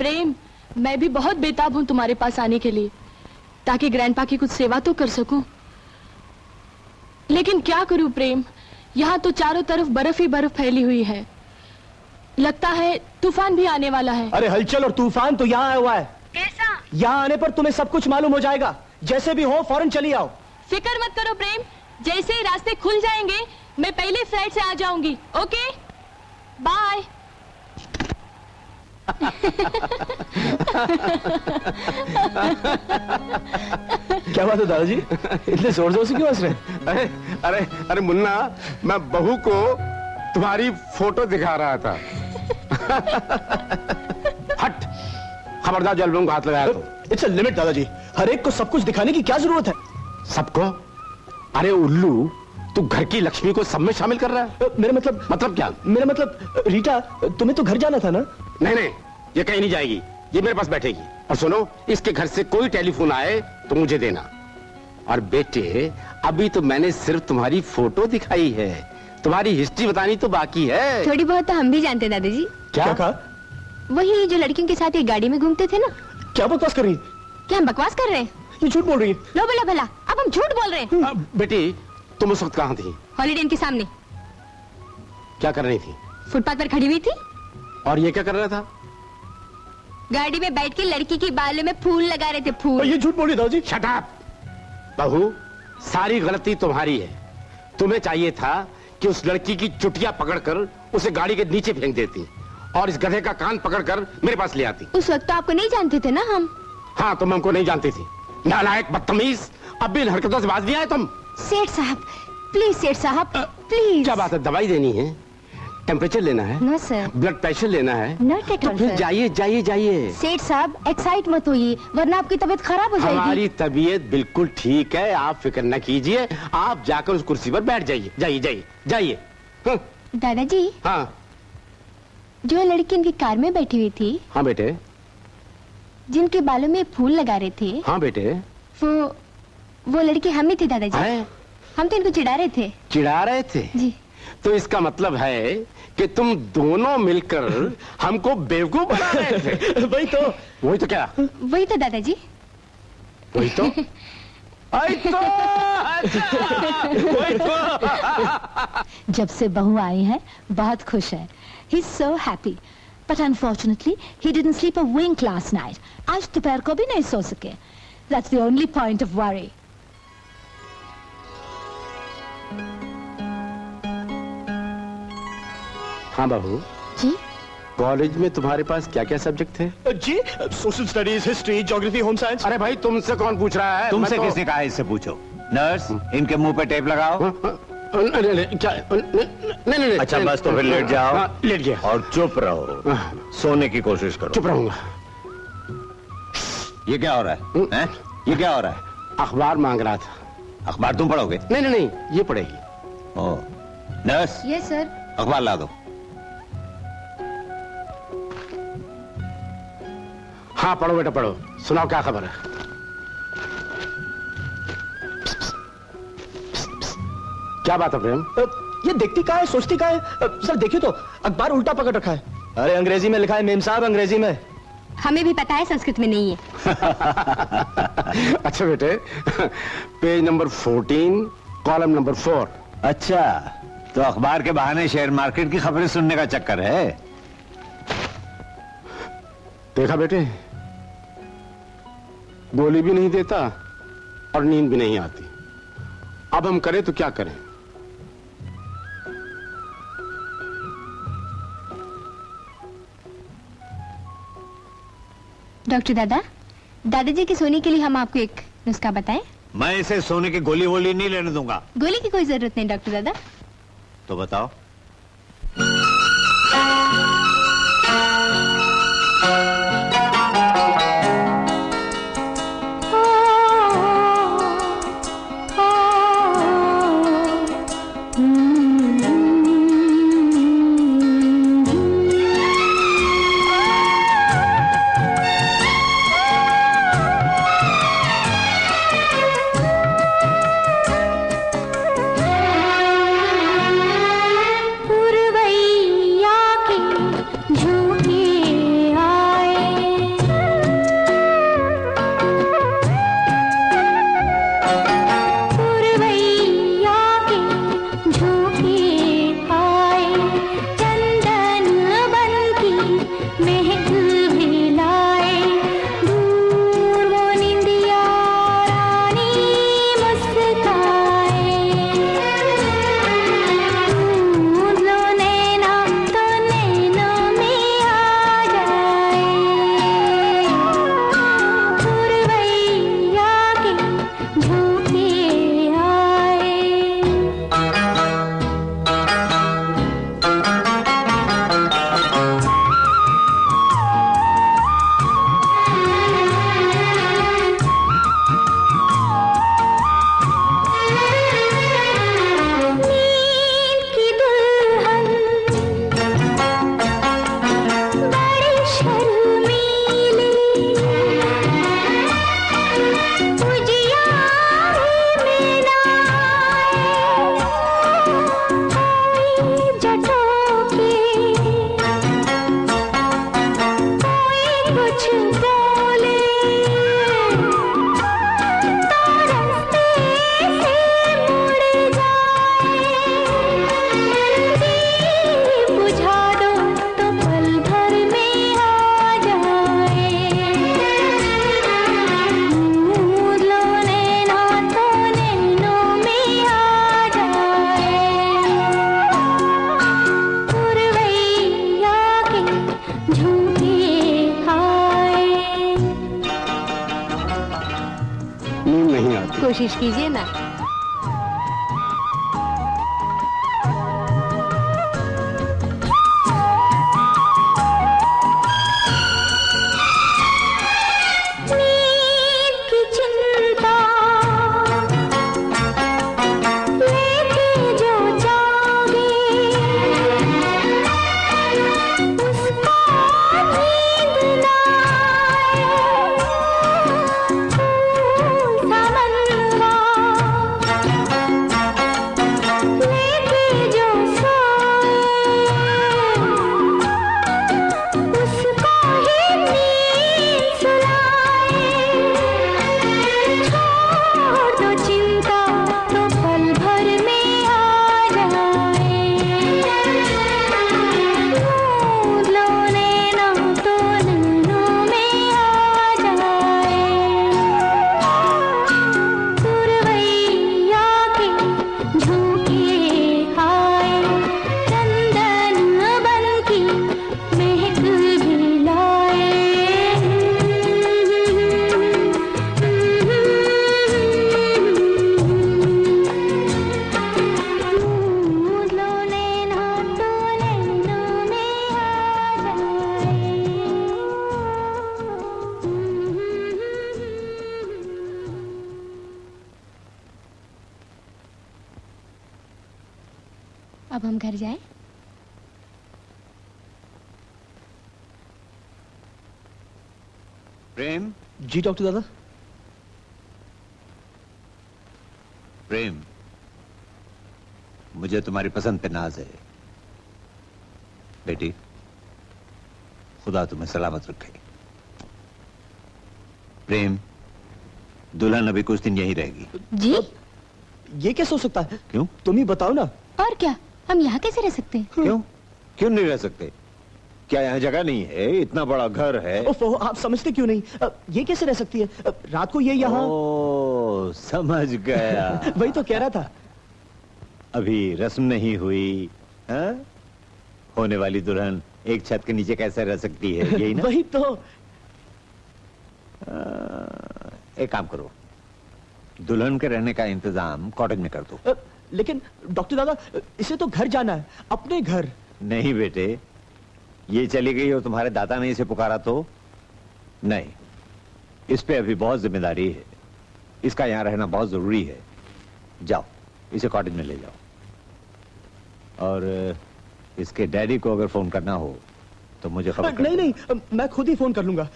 प्रेम, मैं भी बहुत बेताब हूँ तुम्हारे पास आने के लिए, ताकि ग्रैंडपा की कुछ सेवा तो कर सकूं। लेकिन क्या करूं प्रेम, यहाँ तो चारों तरफ बर्फ ही बर्फ फैली हुई है। लगता है तूफान भी आने वाला है। अरे हलचल और तूफान तो यहाँ आया हुआ है। कैसा? यहाँ आने पर तुम्हें सब कुछ मालूम हो जाएगा। जैसे भी हो फौरन चली आओ। फिक्र मत करो प्रेम, जैसे ही रास्ते खुल जाएंगे मैं पहले फ्लाइट से आ जाऊंगी। Okay bye. क्या बात है दादाजी, इतने जोर जोर से क्यों हंस रहे हैं? अरे अरे अरे मुन्ना, मैं बहू को तुम्हारी फोटो दिखा रहा था। हट, खबरदार जो एल्बम को हाथ लगाया तो। इट्स अ लिमिट दादाजी, हर एक को सब कुछ दिखाने की क्या जरूरत है? सबको? अरे उल्लू, तू घर की लक्ष्मी को सब में शामिल कर रहा है। मेरा मतलब क्या? मेरा मतलब रीटा, तुम्हें तो घर जाना था ना? नहीं नहीं, ये कहीं नहीं जाएगी, ये मेरे पास बैठेगी। और सुनो, इसके घर से कोई टेलीफोन आए तो मुझे देना। और बेटे, अभी तो मैंने सिर्फ तुम्हारी फोटो दिखाई है, तुम्हारी हिस्ट्री बतानी तो बाकी है। थोड़ी बहुत तो हम भी जानते हैं दादाजी। क्या कहा? वही जो लड़कियों के साथ एक गाड़ी में घूमते थे ना। क्या बकवास कर रही? क्या हम बकवास कर रहे हैं? ये झूठ बोल रही है। लो भला भला, अब हम झूठ बोल रहे हैं। बेटी, तुम उस वक्त कहाँ थी? हॉलीडे इन के सामने। क्या कर रही थी? फुटपाथ पर खड़ी हुई थी। और ये क्या कर रहा था? गाड़ी में बैठ के लड़की के बालों में फूल लगा रहे थे, फूल। ये झूठ बोल रही दादाजी। Shut up! बहू, सारी गलती तुम्हारी है। तुम्हें चाहिए था कि उस लड़की की चुटिया पकड़कर उसे गाड़ी के नीचे फेंक देती और इस गधे का कान पकड़कर मेरे पास ले आती। उस वक्त तो आपको नहीं जानते थे ना हम। हाँ, तुम हमको नहीं जानती थी। नालायक, बदतमीज, अब भी इन हरकतों से बाज नहीं आए तुम। सेठ साहब प्लीज, सेठ साहब प्लीज। क्या बात है, दवाई देनी है? टेम्परेचर लेना है? No sir. ब्लड प्रेशर लेना है? नॉट एट तो ऑल फिर सर। जाइए जाइए जाइए। सेठ साहब एक्साइट मत होइए, वरना आपकी तबीयत खराब हो जाएगी। हमारी तबीयत बिल्कुल ठीक है, आप फिक्र न कीजिए। आप जाकर उस कुर्सी पर बैठ जाइए। जाइए जाइए जाइए। दादाजी, हाँ जो लड़की इनकी कार में बैठी हुई थी, हाँ बेटे, जिनके बालों में फूल लगा रहे थे, हाँ बेटे, वो लड़की हम ही थे दादाजी। हैं? हम तो इनको चिढ़ा रहे थे। चिढ़ा रहे थे? जी। तो इसका मतलब है कि तुम दोनों मिलकर हमको बेवकूफ बना रहे थे। वही तो क्या? वही तो दादाजी। वही तो वही तो। जब से बहू आई है बहुत खुश है। He's so happy, but unfortunately he didn't sleep a wink last night. आज दोपहर को भी नहीं सो सके। That's the only point of worry. हाँ बाबू जी, कॉलेज में तुम्हारे पास क्या क्या सब्जेक्ट थे? जी, social studies, history, geography, home science. अरे भाई, तुमसे कौन पूछ रहा है? तुमसे मैं तो... किसने कहा है? इससे पूछो। नर्स, इनके मुंह पे टेप लगाओ। नहीं, क्या? नहीं। अच्छा, बस तो फिर लेट जाओ। हाँ, लेट गया। और चुप रहो, सोने की कोशिश करो। चुप रहूंगा। ये क्या हो रहा है? हैं? ये क्या हो रहा है? अखबार मांग रहा था। अखबार तुम पढ़ोगे? नहीं, ये पढ़ेगी। ओ, नर्स। Yes sir. अखबार ला दो। हाँ, पढ़ो बेटा पढ़ो। सुनाओ, क्या खबर है? क्या बात है प्रेम? ये देखती क्या है, सोचती क्या है? सर देखिए तो, अखबार उल्टा पकड़ रखा है। अरे अंग्रेजी में लिखा है मेम साहब, अंग्रेजी में। हमें भी पता है, संस्कृत में नहीं है। अच्छा बेटे, पेज नंबर 14, कॉलम नंबर 4। अच्छा, तो अखबार के बहाने शेयर मार्केट की खबरें सुनने का चक्कर है। देखा बेटे, गोली भी नहीं देता और नींद भी नहीं आती। अब हम करें तो क्या करें? डॉक्टर दादाजी के सोने के लिए हम आपको एक नुस्खा बताएं? मैं इसे सोने की गोली वोली नहीं लेने दूंगा। गोली की कोई जरूरत नहीं डॉक्टर दादा। तो बताओ। कोशिश कीजिए ना। अब हम घर जाएं? प्रेम, जी डॉक्टर दादा। प्रेम, मुझे तुम्हारी पसंद पे नाज है बेटी। खुदा तुम्हें सलामत रखे। प्रेम, दुल्हन अभी कुछ दिन यहीं रहेगी। जी? ये कैसे हो सकता है? क्यों? तुम ही बताओ ना। और क्या, हम यहाँ कैसे रह सकते हैं? क्यों? क्यों नहीं रह सकते? क्या यहाँ जगह नहीं है? इतना बड़ा घर है। ओफो, आप समझते क्यों नहीं? ये कैसे रह सकती है? रात को ये यहाँ। ओ, समझ गया। वही तो कह रहा था। अभी रस्म नहीं हुई, हाँ? होने वाली दुल्हन एक छत के नीचे कैसे रह सकती है? यही ना? वही तो। एक काम करो, दुल्हन के रहने का इंतजाम कॉटेज में कर दो। लेकिन डॉक्टर दादा, इसे तो घर जाना है, अपने घर। नहीं बेटे, ये चली गई और तुम्हारे दादा ने इसे पुकारा तो नहीं। इस पे अभी बहुत जिम्मेदारी है, इसका यहाँ रहना बहुत जरूरी है। जाओ, इसे कॉटेज में ले जाओ। और इसके डैडी को अगर फोन करना हो तो मुझे खबर कर नहीं दो। नहीं, मैं खुद ही फोन कर लूंगा।